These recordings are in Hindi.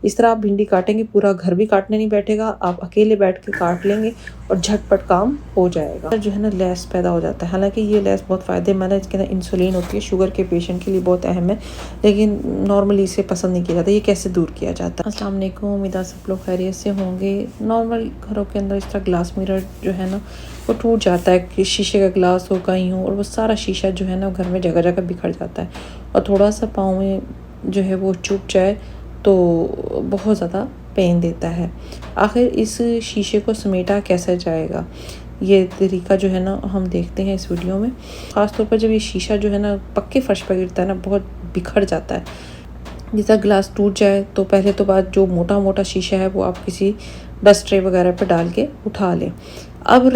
इस तरह आप भिंडी काटेंगे, पूरा घर भी काटने नहीं बैठेगा, आप अकेले बैठ के काट लेंगे और झटपट काम हो जाएगा। जो है ना लैस पैदा हो जाता है, हालांकि ये लैस बहुत फ़ायदेमंद है, इसके अंदर इंसुलिन होती है, शुगर के पेशेंट के लिए बहुत अहम है, लेकिन नॉर्मली इसे पसंद नहीं किया जाता। ये कैसे दूर किया जाता है? अस्सलाम वालेकुम, उम्मीद है सब लोग खैरियत से होंगे। नॉर्मल घरों के अंदर इस तरह ग्लास मिरर जो है ना वो टूट जाता है, कि शीशे का ग्लास हो कहीं हो, और वो सारा शीशा जो है ना घर में जगह जगह बिखर जाता है, और थोड़ा सा पाँव में जो है वो चुभ जाए तो बहुत ज़्यादा पेन देता है। आखिर इस शीशे को समेटा कैसे जाएगा, ये तरीका जो है ना हम देखते हैं इस वीडियो में। ख़ास तौर पर जब ये शीशा जो है ना पक्के फर्श पर गिरता है ना, बहुत बिखर जाता है। जैसा ग्लास टूट जाए तो पहले तो बात, जो मोटा मोटा शीशा है वो आप किसी डस्ट ट्रे वगैरह पर डाल के उठा लें। अब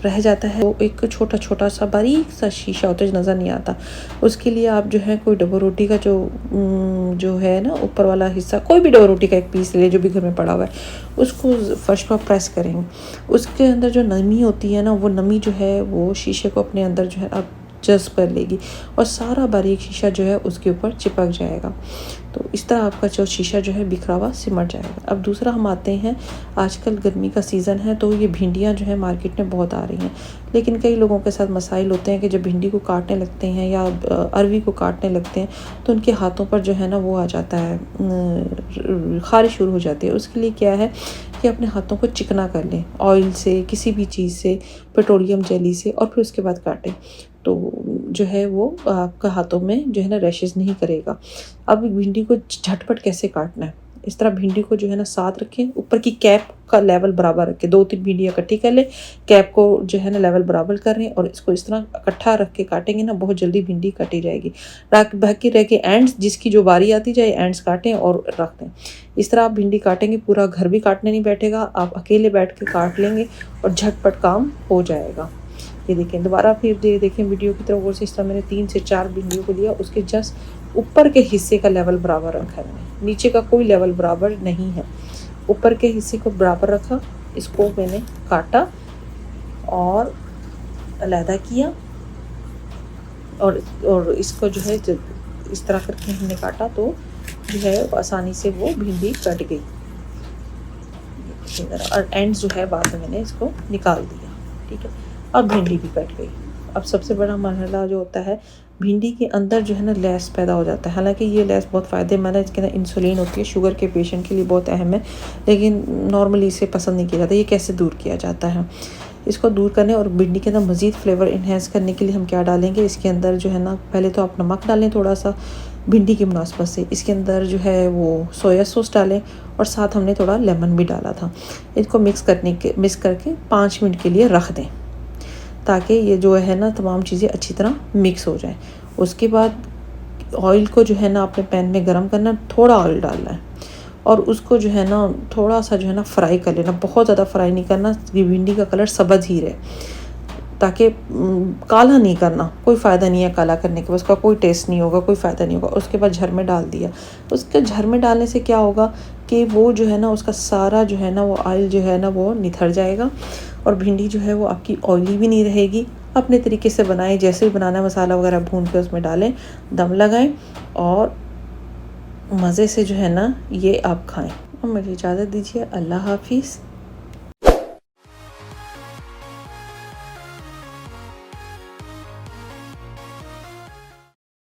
रह जाता है वो एक छोटा छोटा सा बारीक सा शीशा होता है जो नज़र नहीं आता। उसके लिए आप जो है कोई डबल रोटी का जो है ना ऊपर वाला हिस्सा, कोई भी डबल रोटी का एक पीस ले जो भी घर में पड़ा हुआ है, उसको फर्श पर प्रेस करेंगे। उसके अंदर जो नमी होती है ना, वो नमी जो है वो शीशे को अपने अंदर जो है अब जज्ब कर लेगी, और सारा बारीक शीशा जो है उसके ऊपर चिपक जाएगा। तो इस तरह आपका जो शीशा जो है बिखरा हुआ सिमट जाएगा। अब दूसरा हम आते हैं, आजकल गर्मी का सीज़न है तो ये भिंडियाँ जो है मार्केट में बहुत आ रही हैं, लेकिन कई लोगों के साथ मसाइल होते हैं कि जब भिंडी को काटने लगते हैं या अरवी को काटने लगते हैं तो उनके हाथों पर जो है ना वो आ जाता है, ख़ारिश शुरू हो जाती है। उसके लिए क्या है कि अपने हाथों को चिकना कर लें ऑयल से, किसी भी चीज़ से, पेट्रोलियम जेली से, और फिर उसके बाद काटें तो जो है वो आपका हाथों में जो है ना रैशेज़ नहीं करेगा। अब भिंडी को झटपट कैसे काटना है, इस तरह भिंडी को जो है ना साथ रखें, ऊपर की कैप का लेवल बराबर रखें, 2-3 भिंडियाँ इकट्ठी कर लें, कैप को जो है ना लेवल बराबर कर रहे हैं, और इसको इस तरह इकट्ठा रख के काटेंगे ना, बहुत जल्दी भिंडी कटी जाएगी। बाकी रह के एंड्स, जिसकी जो बारी आती जाए एंड्स काटें और रख दें। इस तरह आप भिंडी काटेंगे, पूरा घर भी काटने नहीं बैठेगा, आप अकेले बैठ के काट लेंगे और झटपट काम हो जाएगा। ये देखें, दोबारा फिर देखें वीडियो की तरफ गौर से। इस तरह मैंने 3 से 4 भिंडियों को लिया, उसके जस्ट ऊपर के हिस्से का लेवल बराबर रखा है मैंने, नीचे का कोई लेवल बराबर नहीं है, ऊपर के हिस्से को बराबर रखा। इसको मैंने काटा और अलहदा किया, और इसको जो है इस तरह करके हमने काटा तो जो है आसानी से वो भिंडी कट गई, और एंड जो है बाद में मैंने इसको निकाल दिया। ठीक है, अब भिंडी भी कट गई। अब सबसे बड़ा मरहला जो होता है, भिंडी के अंदर जो है ना लैस पैदा हो जाता है, हालांकि ये लैस बहुत फ़ायदेमंद है, इसके अंदर इंसुलिन होती है, शुगर के पेशेंट के लिए बहुत अहम है, लेकिन नॉर्मली इसे पसंद नहीं किया जाता। ये कैसे दूर किया जाता है? इसको दूर करने और भिंडी के अंदर मज़ीद फ्लेवर इन्हेंस करने के लिए हम क्या डालेंगे, इसके अंदर जो है ना पहले तो आप नमक डालें थोड़ा सा भिंडी की मुनासबत से, इसके अंदर जो है वो सोया सॉस डालें, और साथ हमने थोड़ा लेमन भी डाला था। इसको मिक्स करके 5 मिनट के लिए रख दें, ताकि ये जो है ना तमाम चीज़ें अच्छी तरह मिक्स हो जाएं। उसके बाद ऑयल को जो है ना अपने पैन में गरम करना, थोड़ा ऑयल डालना है, और उसको जो है ना थोड़ा सा जो है ना फ्राई कर लेना, बहुत ज़्यादा फ्राई नहीं करना, ये भिंडी का कलर सब्ज़ ही रहे, ताकि काला नहीं करना, कोई फ़ायदा नहीं है काला करने के, उसका कोई टेस्ट नहीं होगा, कोई फ़ायदा नहीं होगा। उसके बाद झर में डाल दिया, उसके झर में डालने से क्या होगा कि वो जो है ना उसका सारा जो है ना वो ऑयल जो है ना वो निथर जाएगा, और भिंडी जो है वो आपकी ऑयली भी नहीं रहेगी। अपने तरीके से बनाएं, जैसे भी बनाना है, मसाला वगैरह भून के उसमें डालें, दम लगाएं, और मज़े से जो है ना ये आप खाएं। और मुझे इजाज़त दीजिए, अल्लाह हाफिज़।